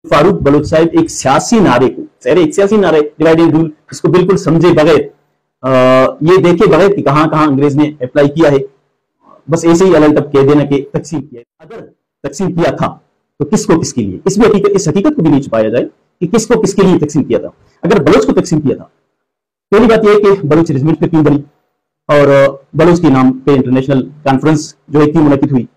Farooq Bloch साहब एक सियासी नारे को, एक सियासी नारे डिवाइड एंड रूल, इसको बिल्कुल समझे बगैर, ये देखे बगैर कि कहां कहां अंग्रेज ने अप्लाई किया है, बस ऐसे ही अलग कह देना कि तकसीम किया। अगर तकसीम किया था तो किसको किसके लिए, इस हकीकत को भी नहीं छुपाया जाए कि किसको किसके लिए तकसीम किया था। अगर बलोच को तकसीम किया था, पहली बात यह है कि बलोच रेजिमेंट पे क्यों बनी और बलोच के नाम पे इंटरनेशनल कॉन्फ्रेंस जो है क्यों मुनक्किद हुई।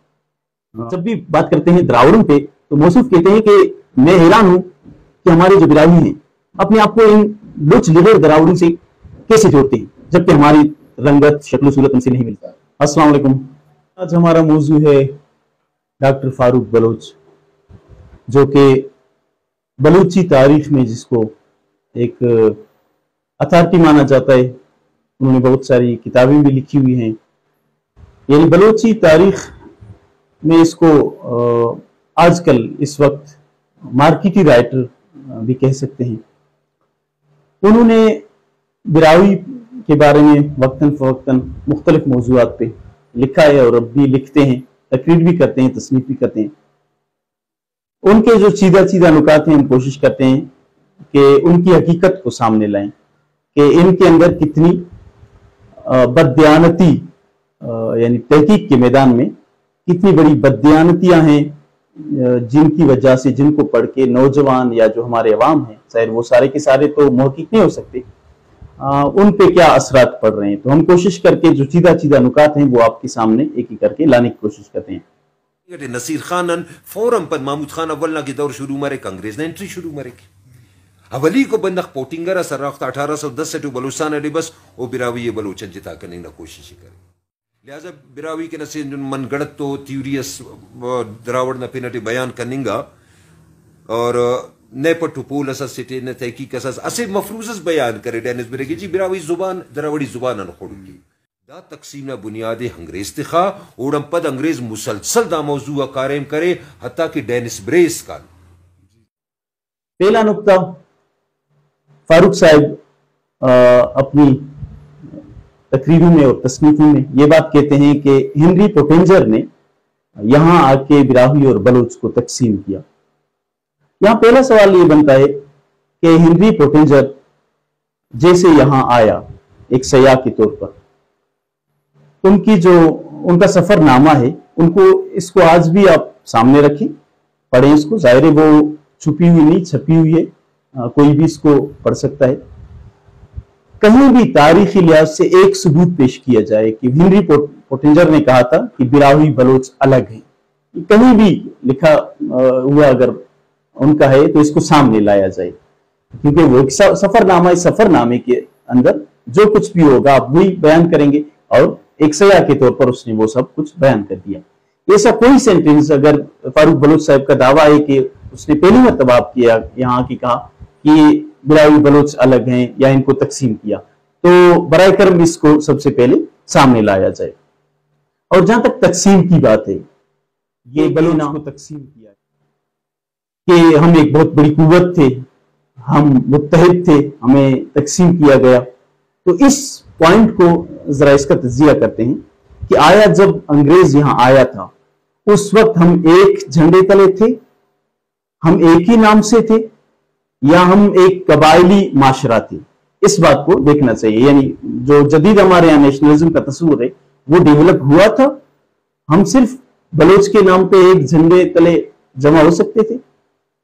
जब भी बात करते हैं द्रावड़ों पे तो मौसूफ कहते हैं कि मैं हैरान हूं कि हमारे जो बिरादरी हैं अपने आप को इन बलोच लीडर द्रावड़ों से कैसे जोड़ते हैं, जबकि हमारी रंगत शक्ल सूरत उनसे नहीं मिलता। अस्सलाम वालेकुम। आज हमारा मौजू है डॉक्टर फारूक बलोच, जो कि बलूची तारीख में जिसको एक अथॉरिटी माना जाता है, उन्होंने बहुत सारी किताबें भी लिखी हुई हैं। यानी बलूची तारीख में इसको आजकल इस वक्त मार्केटी राइटर भी कह सकते हैं। उन्होंने बिरावी के बारे में वक्तन फवक्तन मुख्तलिफ मौज़ूआत पे लिखा है और अब भी लिखते हैं, तकरीर भी करते हैं, तसनीफ भी करते हैं। उनके जो सीधा नुकात हैं हम कोशिश करते हैं कि उनकी हकीकत को सामने लाएं कि इनके अंदर कितनी बददियानती, यानी तहकीक के मैदान में कितनी बड़ी बददियानतियां हैं, जिनकी वजह से जिनको पढ़ के नौजवान या जो हमारे अवाम हैं, शायद वो सारे के सारे तो महक़ीक़ नहीं हो सकते, उन पे क्या असरात पड़ रहे हैं। तो हम कोशिश करके जो सीधा नुकात हैं वो आपके सामने एक एक करके लाने की कोशिश करते हैं। नसीर खान फौरन पर महमूद खान अव्वल के दौर शुरू मरे, कांग्रेस ने एंट्री शुरू मरे की अवली को बंदख पोटिंगर सरख्त 1810 से बलूचिस्तान अली बस वो बिरावी ये बलूचन जिता करने की कोशिश करे। लिहाजा बिरावी के नसीर मनगढ़त तो थ्यूरियस द्रावड़ न पिनटी बयान करनेगा और ने पटुपूल असस सिटे ने तहकीक असस असे मफरूजस बयान करे डेनिस बिरेगी जी बिरावी जुबान द्रावड़ी जुबान अनखोड़ी दा तकसीम बुनियादी अंग्रेज तिखा ओडम पद अंग्रेज मुसलसल दा मौजू कायम करे हत्ता कि डेनिस ब्रेस का। पहला नुक्ता, फारूक साहब अपनी तकरीरों में और तसनीफों में ये बात कहते हैं कि हेनरी पोटेंजर ने यहां आके बिरावी और बलोच को तकसीम किया। यहां पहला सवाल ये बनता है कि हेनरी पोटेंजर जैसे यहां आया एक सयाह के तौर पर, उनका सफरनामा है, उनको इसको आज भी आप सामने रखें, पढ़ें इसको। जाहिर है वो छुपी हुई नहीं, छपी हुई है, कोई भी इसको पढ़ सकता है। कहीं भी तारीखी लिहाज से एक सबूत पेश किया जाए कि हेनरी पोटेंजर ने कहा था कि बिरावी बलोच अलग हैं, कहीं भी लिखा हुआ अगर उनका है तो इसको सामने लाया जाए, क्योंकि वो सफरनामा, इस सफरनामे के अंदर जो कुछ भी होगा आप वही बयान करेंगे और एक सयाह के तौर पर उसने वो सब कुछ बयान कर दिया। ऐसा कोई सेंटेंस अगर फारूक बलोच साहब का दावा है कि उसने पहली मरतबा किया यहाँ की कहा कि बिरावी बलोच अलग हैं या इनको तकसीम किया, तो बराए करम इसको सबसे पहले सामने लाया जाए। और जहां तक तकसीम की बात है, ये बलोच को तकसीम किया कि हम एक बहुत बड़ी कुव्वत थे, हम मुत्तहिद थे, हमें तकसीम किया गया। तो इस पॉइंट को जरा इसका तज्जिया करते हैं कि आया जब अंग्रेज यहां आया था उस वक्त हम एक झंडे तले थे, हम एक ही नाम से थे, या हम एक कबायली माशरा थे। इस बात को देखना चाहिए। यानी जो जदीद हमारे यहाँ नेशनलिज्म का तस्वुर है वो डेवलप हुआ था, हम सिर्फ बलोच के नाम पे एक झंडे तले जमा हो सकते थे।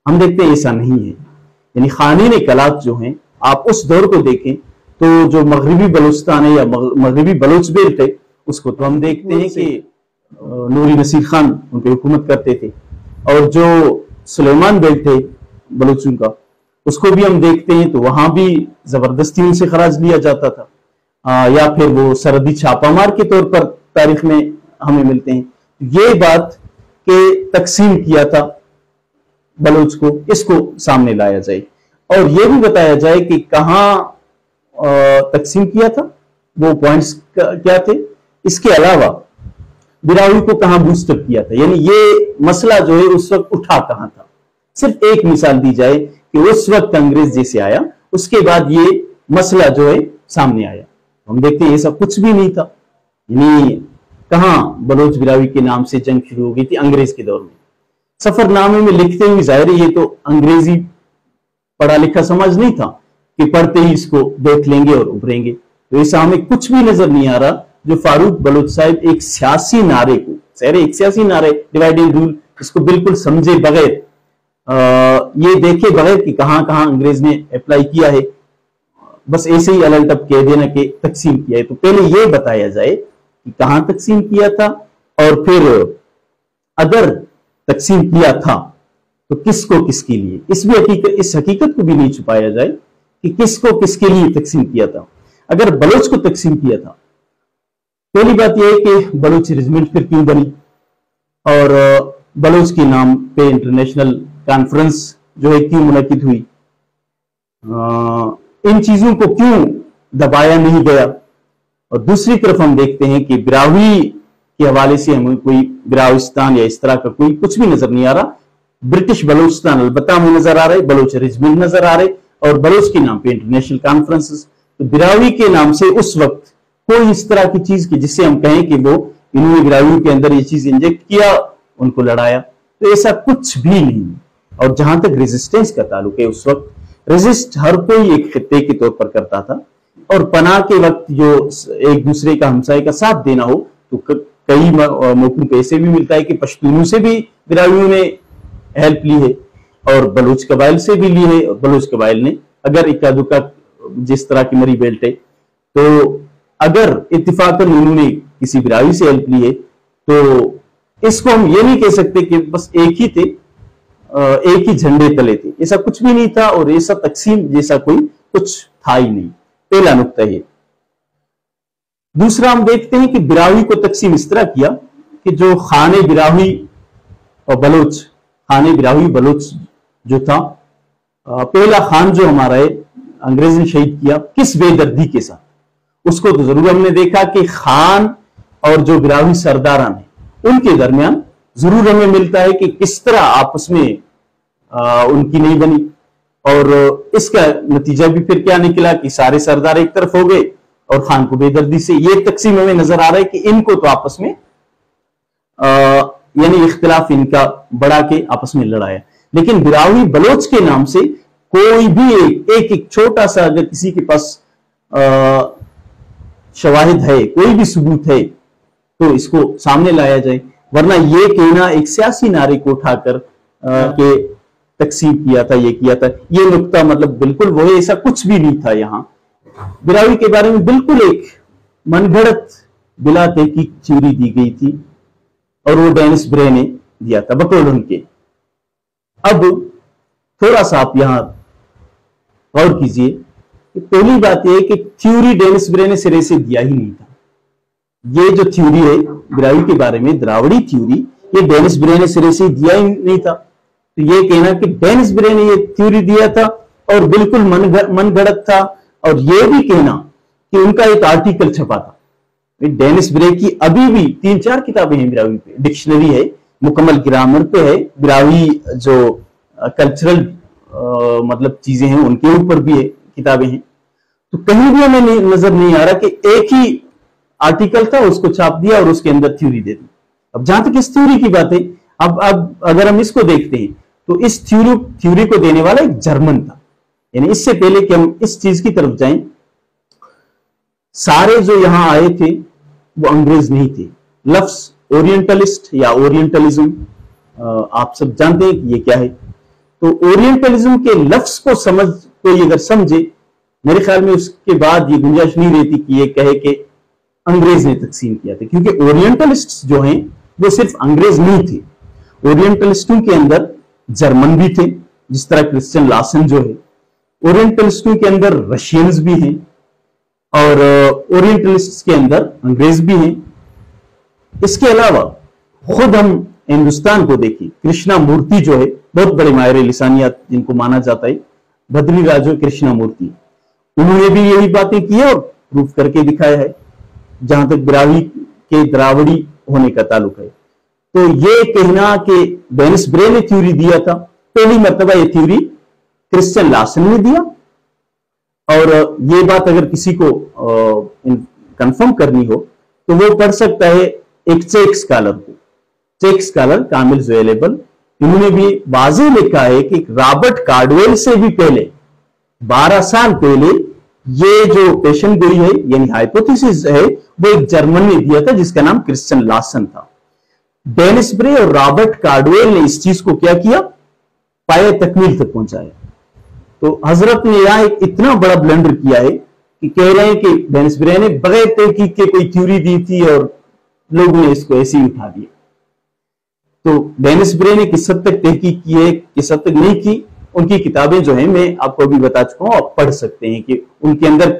हम देखते हैं ऐसा नहीं है। यानी खानीन कलात जो हैं, आप उस दौर को देखें तो जो मगरबी बलूचिस्तान है या मगरबी बलोच बेल्ट है, उसको तो हम देखते हैं कि नूरी नसीर खान उन पर हुकूमत करते थे, और जो सुलेमान बेल्ट है बलूचों का, उसको भी हम देखते हैं तो वहां भी जबरदस्ती उनसे खराज लिया जाता था, या फिर वो सरहदी छापामार के तौर पर तारीख में हमें मिलते हैं। ये बात के तकसीम किया था बलोच को, इसको सामने लाया जाए और ये भी बताया जाए कि कहाँ तकसीम किया था, वो पॉइंट्स क्या थे, इसके अलावा बिरावी को कहां बूस्टअप किया था। यानी ये मसला जो है उस वक्त उठा कहां था। सिर्फ एक मिसाल दी जाए कि उस वक्त अंग्रेज जैसे आया, उसके बाद ये मसला जो है सामने आया, हम देखते हैं ऐसा कुछ भी नहीं था। यानी कहां बलोच बिरावी के नाम से जंग शुरू हो गई थी अंग्रेज के दौर में। सफरनामे में लिखते हुए जाहिर है ये तो अंग्रेजी पढ़ा लिखा समझ नहीं था कि पढ़ते ही इसको देख लेंगे और उभरेंगे। तो ऐसा हमें कुछ भी नजर नहीं आ रहा जो फारूक बलोच साहब एक सियासी नारे को, एक सियासी नारे डिवाइड एंड रूल, इसको बिल्कुल समझे बगैर, ये देखे बगैर कि कहां कहां अंग्रेज ने अप्लाई किया है, बस ऐसे ही अलग कह देना कि तकसीम किया है। तो पहले ये बताया जाए कि कहां तकसीम किया था, और फिर अगर तकसीम किया था तो किसको किसके लिए, इस हकीकत को भी नहीं छुपाया जाए कि किसको किसके लिए तकसीम किया था। अगर बलोच को तकसीम किया था, पहली बात यह है कि बलोच रेजिमेंट फिर क्यों बनी, और बलोच के नाम पे इंटरनेशनल कॉन्फ्रेंस जो है क्यों मुनक्किद हुई, इन चीजों को क्यों दबाया नहीं गया। और दूसरी तरफ हम देखते हैं कि बिरावी के हवाले से हमें कोई बिराविस्तान या इस तरह का कोई कुछ भी नजर नहीं आ रहा। ब्रिटिश बलोचिस्तान अलबत्ता हमें नजर आ रहा है, बलोच रेजिमेंट नजर आ रहे, और बलोच के नाम पे इंटरनेशनल कॉन्फ्रेंसेस। तो बिरावी के नाम से उस वक्त कोई इस तरह की चीज की जिससे हम कहें कि वो इन्होंने बिरावी के अंदर ये चीज इंजेक्ट किया, उनको लड़ाया, तो ऐसा कुछ भी नहीं। और जहां तक रेजिस्टेंस का ताल्लुक है, उस वक्त रेजिस्ट हर कोई एक खित्ते के तौर पर करता था, और पनाह के वक्त जो एक दूसरे का हमसाये का साथ देना हो तो कई मौकों पे ऐसे भी मिलता है कि पश्तूनों से भी बिरावियों ने हेल्प ली है और बलूच कबाइल से भी ली है। और बलूच कबाइल ने अगर इक्का दुक्का जिस तरह की मरी बेल्ट है, तो अगर इत्तिफाकन उन्होंने किसी बिरावी से हेल्प ली है तो इसको हम ये नहीं कह सकते कि बस एक ही थे, एक ही झंडे तले थे, ऐसा कुछ भी नहीं था, और ऐसा तकसीम जैसा कोई कुछ था ही नहीं। पहला नुक्ता ये। दूसरा हम देखते हैं कि बिरावी को तकसीम इस तरह किया कि जो खाने बिरावी और बलोच, खाने बिरावी बलोच जो था, पहला खान जो हमारा है अंग्रेज ने शहीद किया, किस बेदर्दी के साथ, उसको तो जरूर हमने देखा कि खान और जो बिरावी सरदारान है उनके दरमियान जरूर हमें मिलता है कि किस तरह आपस में उनकी नहीं बनी, और इसका नतीजा भी फिर क्या निकला कि सारे सरदार एक तरफ हो गए और खान को बेदर्दी से ये तकसीम हमें नजर आ रहा है कि इनको तो आपस में यानी इख्तिलाफ इनका बढ़ा के आपस में लड़ाया। लेकिन बिरावी बलोच के नाम से कोई भी एक छोटा सा अगर किसी के पास शवाहिद है, कोई भी सबूत है, तो इसको सामने लाया जाए, वरना ये कहना एक सियासी नारे को उठाकर के तकसीम किया था, ये किया था, ये नुक्ता मतलब बिल्कुल वो है, ऐसा कुछ भी नहीं था। यहां बिरावी के बारे में बिल्कुल एक मनगढ़ंत बिला तहकीक थ्योरी दी गई थी, और वो डेनिस ब्रे ने दिया था बकौल उनके। अब थोड़ा सा आप यहां गौर कीजिए कि पहली बात यह कि थ्योरी डेनिस ब्रे ने सिरे से दिया ही नहीं था। ये जो थ्योरी है बिरावी के बारे में, द्रावड़ी थ्योरी, ये डेनिस ब्रे ने सिरे से दिया ही नहीं था। तो ये कहना कि डेनिस ब्रे ने ये थ्योरी दिया था और बिल्कुल मनगढ़ंत था, और ये भी कहना कि उनका एक आर्टिकल छपा था। डेनिस ब्रे की अभी भी 3-4 किताबें हैं बिरावी पे, डिक्शनरी है, मुकम्मल ग्रामर पे है, बिरावी जो कल्चरल मतलब चीजें हैं उनके ऊपर भी है, किताबें हैं। तो कहीं भी हमें नजर नहीं आ रहा कि एक ही आर्टिकल था, उसको छाप दिया और उसके अंदर थ्योरी दे दी। अब जहां तक इस थ्योरी की बात है, अब अगर हम इसको देखते हैं तो इस थ्योरी को देने वाला एक जर्मन था। यानी इससे पहले कि हम इस चीज की तरफ जाएं, सारे जो यहां आए थे वो अंग्रेज नहीं थे। लफ्ज ओरिएंटलिस्ट या ओरिएंटलिज्म आप सब जानते हैं कि ये क्या है। तो ओरिएंटलिज्म के लफ्ज को कोई अगर समझे, मेरे ख्याल में उसके बाद ये गुंजाइश नहीं रहती कि ये कहे कि अंग्रेज ने तकसीम किया था, क्योंकि ओरिएंटलिस्ट जो हैं वो सिर्फ अंग्रेज नहीं थे। ओरिएंटलिस्टों के अंदर जर्मन भी थे, जिस तरह क्रिश्चियन लासन जो है। ओरिएंटलिस्टों के अंदर रशियंस भी हैं, और ओरिएंटलिस्ट्स के अंदर अंग्रेज भी हैं। इसके अलावा खुद हम हिंदुस्तान को देखिए, कृष्णा मूर्ति जो है, बहुत बड़े माहिर लिसानियात जिनको माना जाता है, भद्री राजो कृष्णा मूर्ति, उन्होंने भी यही बातें की है और प्रूफ करके दिखाया है, जहां तक बिरावी के द्रावड़ी होने का ताल्लुक है। तो ये कहना कि डेनिस ब्रे ने थ्योरी दिया था, पहली मर्तबा ये थ्योरी क्रिश्चियन लासन ने दिया, और ये बात अगर किसी को कंफर्म करनी हो तो वो पढ़ सकता है एक चेक स्कॉलर को, चेक स्कॉलर कामिल ज़ोएलेबल, इन्होंने भी वाज़ेह लिखा है कि रॉबर्ट कार्डवेल से भी पहले 12 साल पहले ये जो पेशन गोई है यानी हाइपोथेसिस है वो एक जर्मन ने दिया था जिसका नाम क्रिश्चियन लार्सन था। डेनिस ब्रे और रॉबर्ट कार्डवेल ने इस चीज को क्या किया, पाए तकमील तक पहुंचाया। तो हजरत ने यहां एक इतना बड़ा ब्लंडर किया है कि कह रहे हैं कि डेनिस ब्रे ने बगैर तहकीक के कोई थ्योरी दी थी और लोगों ने इसको ऐसे ही उठा दिया। तो डेनिस ब्रे ने किस हद तक तहकीक की है, किस हद तक नहीं की, उनकी किताबें जो है मैं आपको अभी बता चुका हूं, आप पढ़ सकते हैं कि उनके अंदर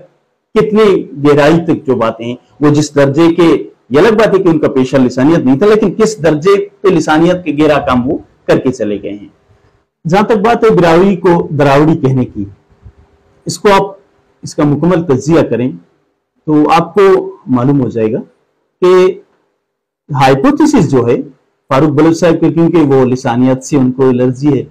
कितनी गहराई तक जो बातें हैं, वो जिस दर्जे के, ये अलग बात है कि उनका पेशा लिसानियत नहीं था, लेकिन किस दर्जे पे लिसानियत के गहरा काम वो करके चले गए हैं। जहां तक बात है बिरावी को दरावड़ी कहने की, इसको आप इसका मुकम्मल तज्जिया करें तो आपको मालूम हो जाएगा कि हाइपोथेसिस जो है फारूक बलूच साहब के, क्योंकि वो लिसानियत से उनको एलर्जी है,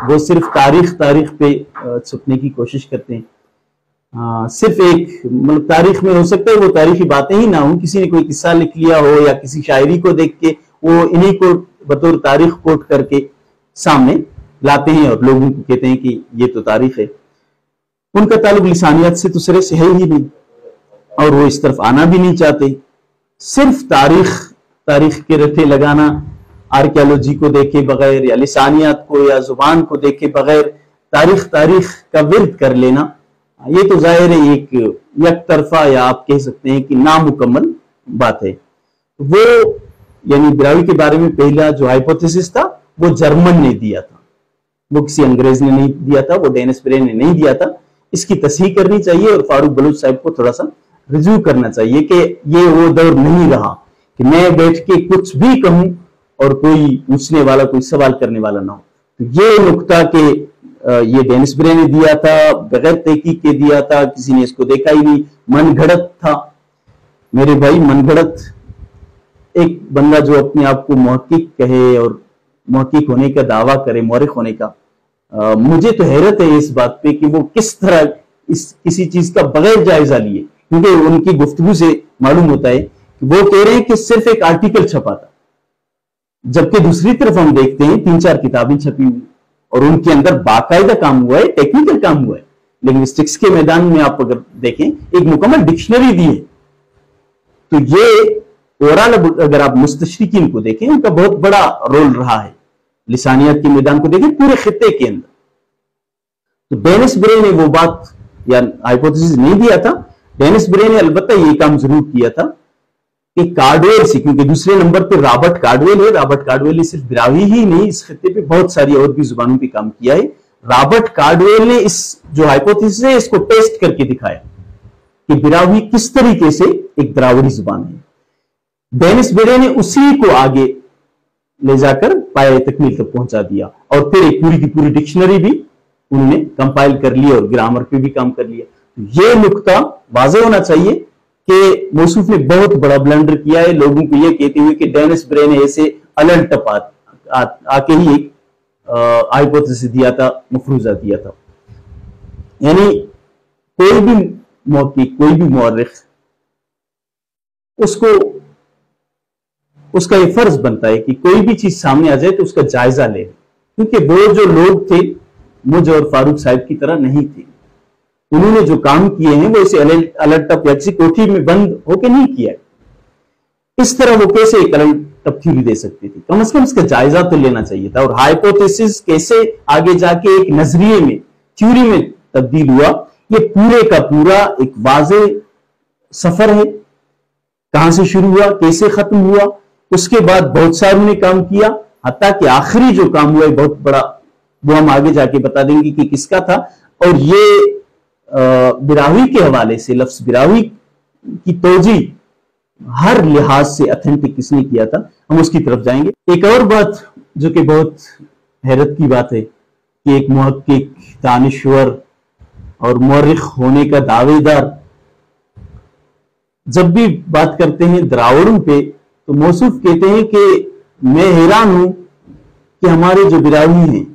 वो सिर्फ तारीख पे छुपने की कोशिश करते हैं। सिर्फ एक मतलब तारीख में हो सकता है वो तारीखी बातें ही ना हो, किसी ने कोई किस्सा लिख लिया हो या किसी शायरी को देख के वो इन्हीं को बतौर तारीख कोट करके सामने लाते हैं और लोगों को कहते हैं कि ये तो तारीख है। उनका ताल्लुक लिसानियत से तो सिरे से है ही नहीं और वो इस तरफ आना भी नहीं चाहते। सिर्फ तारीख के रटे लगाना, आर्कियोलॉजी को देखे बगैर या लिसानियत को या जुबान को देखे बगैर तारीख का विर्द कर लेना, ये तो जाहिर है एक यकतरफा या आप कह सकते हैं कि नामुकम्मल बात है। वो यानी बिरावी के बारे में पहला जो हाइपोथेसिस था वो जर्मन ने दिया था, वो किसी अंग्रेज ने नहीं दिया था, वो डेनिस ब्रे ने नहीं दिया था। इसकी तस्हीह करनी चाहिए और फारूक बलूच साहब को थोड़ा सा रिव्यू करना चाहिए कि ये वो दौर नहीं रहा कि मैं बैठ के कुछ भी कहूं और कोई पूछने वाला, कोई सवाल करने वाला ना हो। तो ये नुक्ता के ये डेनिस ब्रे ने दिया था, बगैर तहकीक के दिया था, किसी ने इसको देखा ही नहीं, मनगढ़ंत था। मेरे भाई मनगढ़ंत एक बंदा जो अपने आप को मुहक्किक कहे और मुहक्किक होने का दावा करे, मौरिख होने का, मुझे तो हैरत है इस बात पे कि वो किस तरह किसी चीज का बगैर जायजा लिए, क्योंकि उनकी गुफ्तगू से मालूम होता है कि वो कह रहे हैं कि सिर्फ एक आर्टिकल छपा था, जबकि दूसरी तरफ हम देखते हैं 3-4 किताबें छपी हुई और उनके अंदर बाकायदा काम हुआ है, टेक्निकल काम हुआ है। लिंग्विस्टिक्स के मैदान में आप अगर देखें एक मुकम्मल डिक्शनरी दी है। तो ये ओवरऑल अगर आप मुस्तशरिकीन को देखें, उनका बहुत बड़ा रोल रहा है। लिसानियत के मैदान को देखें पूरे खित्ते के अंदर। तो डेनिस ब्रे ने वो बात या हाइपोथेसिस नहीं दिया था। डेनिस ब्रे ने अलबत्ता ये काम जरूर किया था कि कार्डवेल से, क्योंकि दूसरे नंबर पे रॉबर्ट कार्डवेल है, रॉबर्ट कार्डवेल ने सिर्फ बिरावी ही नहीं, इस खित्ते पे बहुत सारी और भी जुबानों पे काम किया है। रॉबर्ट कार्डवेल ने इस जो हाइपोथेसिस है इसको टेस्ट करके दिखाया कि बिरावी किस तरीके से एक द्राविड़ी जुबान है। डेनिस ब्रे ने उसी को आगे ले जाकर पाए तकमील तक पहुंचा दिया और फिर एक पूरी की पूरी डिक्शनरी भी उन्होंने कंपाइल कर ली और ग्रामर पे भी काम कर लिया। तो ये नुक्ता वाज़ेह होना चाहिए कि मौसूफ ने बहुत बड़ा ब्लंडर किया है, लोगों को ये कहते हुए कि डेनिस ब्रे ने ऐसे अलग टप आके ही एक हाइपोथेसिस दिया था, मफरूजा दिया था। यानी कोई भी मौक़िफ़, कोई भी मौरिख, उसका ये फर्ज बनता है कि कोई भी चीज सामने आ जाए तो उसका जायजा ले, क्योंकि वो जो लोग थे मुझ और फारूक साहब की तरह नहीं थे। उन्होंने जो काम किए हैं वो इसे अलग टप या किसी कोठी में बंद होकर नहीं किया। इस तरह वो कैसे एक अलग टप थ्योरी दे सकते थे? कम से कम इसका जायजा तो लेना चाहिए था। और हाइपोथेसिस कैसे आगे जाके एक नजरिए में, थ्योरी में तब्दील हुआ, ये पूरे का पूरा एक वाज़ेह सफर है। कहां से शुरू हुआ, कैसे खत्म हुआ, उसके बाद बहुत सारों ने काम किया, हत्ता कि आखिरी जो काम हुआ है बहुत बड़ा, वो हम आगे जाके बता देंगे कि किसका था। और ये बिरावी के हवाले से लफ्ज बिरावी की तोजी हर लिहाज से ऑथेंटिक किसने किया था, हम उसकी तरफ जाएंगे। एक और बात जो कि बहुत हैरत की बात है कि एक मुहक्किक, दानिश्वर और मौरिख होने का दावेदार जब भी बात करते हैं द्रावड़ों पे तो मौसूफ कहते हैं कि मैं हैरान हूं कि हमारे जो बिरावी हैं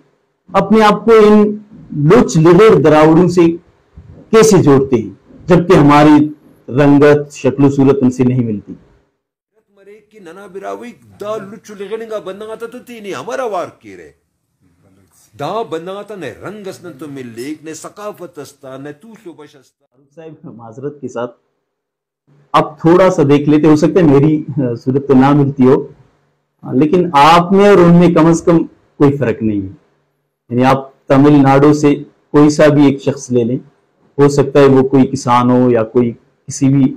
अपने आप को इन लुच लिगर द्रावड़ों से कैसे जोड़ते हैं, जबकि हमारी रंगत, शक्ल सूरत उनसे नहीं मिलती। मरे की ننا براوی دا لچو لغنگا بندگا تا تو تینی ہمارا وار کی رہے دا بندگا تا نہ رنگ اسنا تو مل لیک نہ ثقافت استا نہ توش و بش استا. صاحب معذرت کے ساتھ آپ تھوڑا سا دیکھ لیتے، ہو سکتا ہے میری صورت تو نہ ملتی ہو، لیکن آپ میں اور ان میں کم از کم کوئی فرق نہیں ہے. یعنی آپ تمل ناڈو سے کوئی سا بھی ایک شخص لے لیں، ہو سکتا ہے وہ کوئی کسان ہو یا کوئی کسی بھی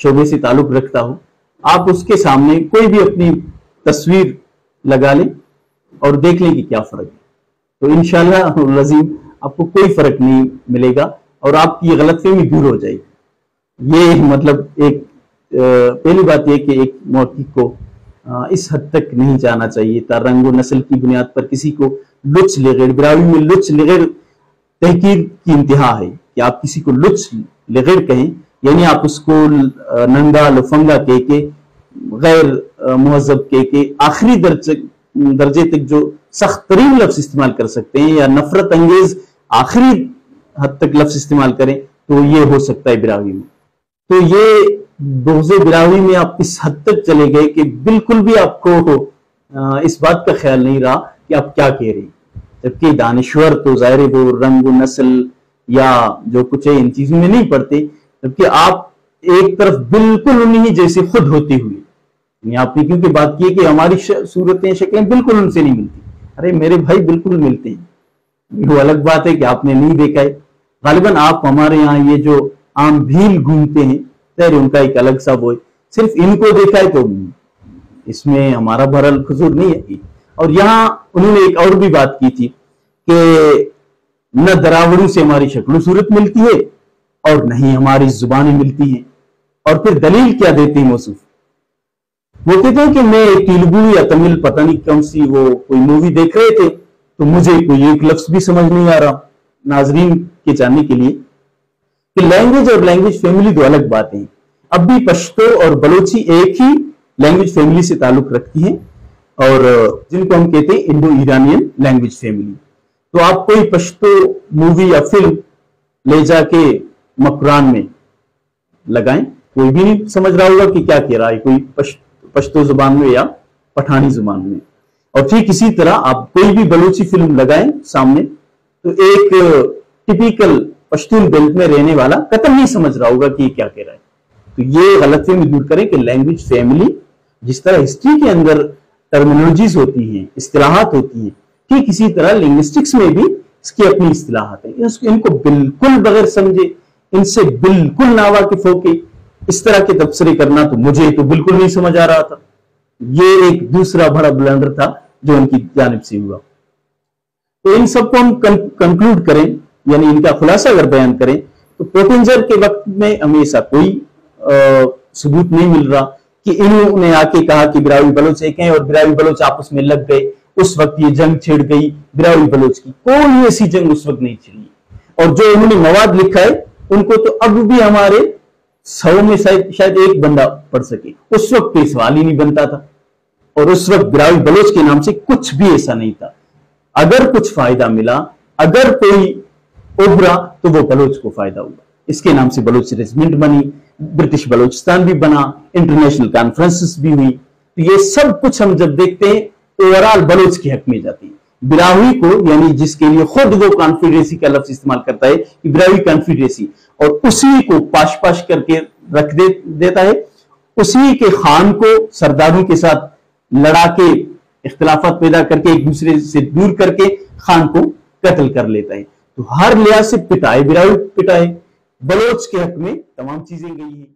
شعبے سے تعلق رکھتا ہو، آپ اس کے سامنے کوئی بھی اپنی تصویر لگا لیں اور دیکھ لیں کہ کیا فرق ہے. تو انشاءاللہ العظیم آپ کو کوئی فرق نہیں ملے گا اور آپ کی یہ غلط فہمی دور ہو جائے گی. یہ مطلب ایک پہلی بات یہ کہ ایک محقق کو اس حد تک نہیں جانا چاہیے تا رنگ و نسل کی بنیاد پر کسی کو لچ لغیر. براوی میں لچ لغیر تحقیر کی انتہا ہے کہ آپ کسی کو لچ لغیر کہیں، یعنی آپ اس کو ننگا لفنگا کہہ کے، غیر مہذب کہہ کے، آخری درجے تک جو سخت ترین لفظ استعمال کر سکتے ہیں یا نفرت انگیز آخری حد تک لفظ استعمال کریں تو یہ ہو سکتا ہے براوی میں. تو یہ بغض براوی میں آپ اس حد تک چلے گئے کہ بالکل بھی آپ کو اس بات کا خیال نہیں رہا کہ آپ کیا کہہ رہے ہیں. جبکہ دانشور تو ظاہر ہے وہ رنگ و نسل یا جو کچھ ہے ان چیزوں میں نہیں پڑتے، جبکہ آپ ایک طرف بالکل انہی جیسے خود ہوتے ہوئے، یعنی آپ نے کیونکہ بات کی کہ ہماری صورتیں شکلیں بالکل ان سے نہیں ملتی. ارے میرے بھائی بالکل ملتے ہیں، وہ الگ بات ہے کہ آپ نے نہیں دیکھا ہے. غالباً آپ ہمارے یہاں یہ جو عام بھیل گھومتے ہیں خیر ان کا ایک الگ سا وہ ہے، صرف ان کو دیکھا ہے تو اس میں ہمارا بہرحال قصور نہیں ہے. اور یہاں انہوں نے ایک اور بھی بات کی تھی کہ نہ دراوڑوں سے ہماری شکل و صورت ملتی ہے اور نہ ہی ہماری زبانیں ملتی ہیں. اور پھر دلیل کیا دیتے ہیں موصوف؟ وہ کہتے ہیں کہ میں تیلگو یا تمل پتہ نہیں کون سی وہ کوئی مووی دیکھ رہے تھے تو مجھے کوئی ایک لفظ بھی سمجھ نہیں آ رہا. ناظرین کے جاننے کے لیے کہ لینگویج اور لینگویج فیملی دو الگ باتیں ہیں. اب بھی پشتو اور بلوچی ایک ہی لینگویج فیملی سے تعلق رکھتی ہیں اور جن کو ہم کہتے ہیں انڈو ایرانین لینگویج فیملی. تو آپ کوئی پشتو مووی یا فلم لے جا کے مکران میں لگائیں، کوئی بھی نہیں سمجھ رہا ہوگا کہ کیا کہہ رہا ہے، کوئی پشتو زبان میں یا پٹھانی زبان میں. اور ٹھیک اسی طرح آپ کوئی بھی بلوچی فلم لگائیں سامنے تو ایک ٹپیکل پشتون بیلٹ میں رہنے والا قطعاً نہیں سمجھ رہا ہوگا کہ یہ کیا کہہ رہا ہے. تو یہ غلط فہمی دور کریں کہ لینگویج فیملی جس طرح ہسٹری کے اندر ٹرمینالوجیز ہوتی ہیں، اصطلاحات ہوتی ہیں، ٹھیک اسی طرح لنگوسٹکس میں بھی اس کی اپنی اصطلاحات ہیں. ان کو بالکل بغیر سمجھے، ان سے بالکل ناواقف ہو کے اس طرح کے تبصرے کرنا تو مجھے تو بالکل نہیں سمجھ آ رہا تھا. یہ ایک دوسرا بڑا بلنڈر تھا جو ان کی جانب سے ہوا. تو ان سب کو ہم کنکلوڈ کریں، یعنی ان کا خلاصہ اگر بیان کریں تو پوٹنجر کے وقت میں ہمیں ایسا کوئی ثبوت نہیں مل رہا کہ انہوں نے آ کے کہا کہ براوی بلوچ ایک ہیں اور براوی بلوچ آپس میں لگ گئے، اس وقت یہ جنگ چھڑ گئی براوی بلوچ کی. کوئی ایسی جنگ اس وقت نہیں چھڑی. اور جو انہوں نے مواد لکھا ہے ان کو تو اب بھی ہمارے 100 میں شاید ایک بندہ پڑھ سکے. اس وقت کوئی سوال ہی نہیں بنتا تھا اور اس وقت براوی بلوچ کے نام سے کچھ بھی ایسا نہیں تھا. اگر کچھ فائدہ ملا، اگر کوئی ابھرا تو وہ بلوچ کو فائدہ ہوا. اس کے نام سے بلوچ ریجمنٹ بنی، برٹش بلوچستان بھی بنا، انٹرنیشنل کانفرنسز بھی ہوئی. تو یہ سب کچھ ہم جب دیکھتے ہیں اوورال بلوچ کے حق میں جاتی ہے. براوی کو یعنی جس کے لیے خود وہ کانفیڈریسی کا لفظ استعمال کرتا ہے کہ براوی کانفیڈریسی، اور اسی کو پاش پاش کر کے رکھ دیتا ہے، اسی کے خان کو سرداروں کے ساتھ لڑا کے اختلافات پیدا کر کے ایک دوسرے سے دور کر کے خان کو قتل کر لیتا ہے. تو ہر لحاظ سے پٹائے براوی پٹائے، بلوچ کے حق میں تمام چیزیں گئی ہیں.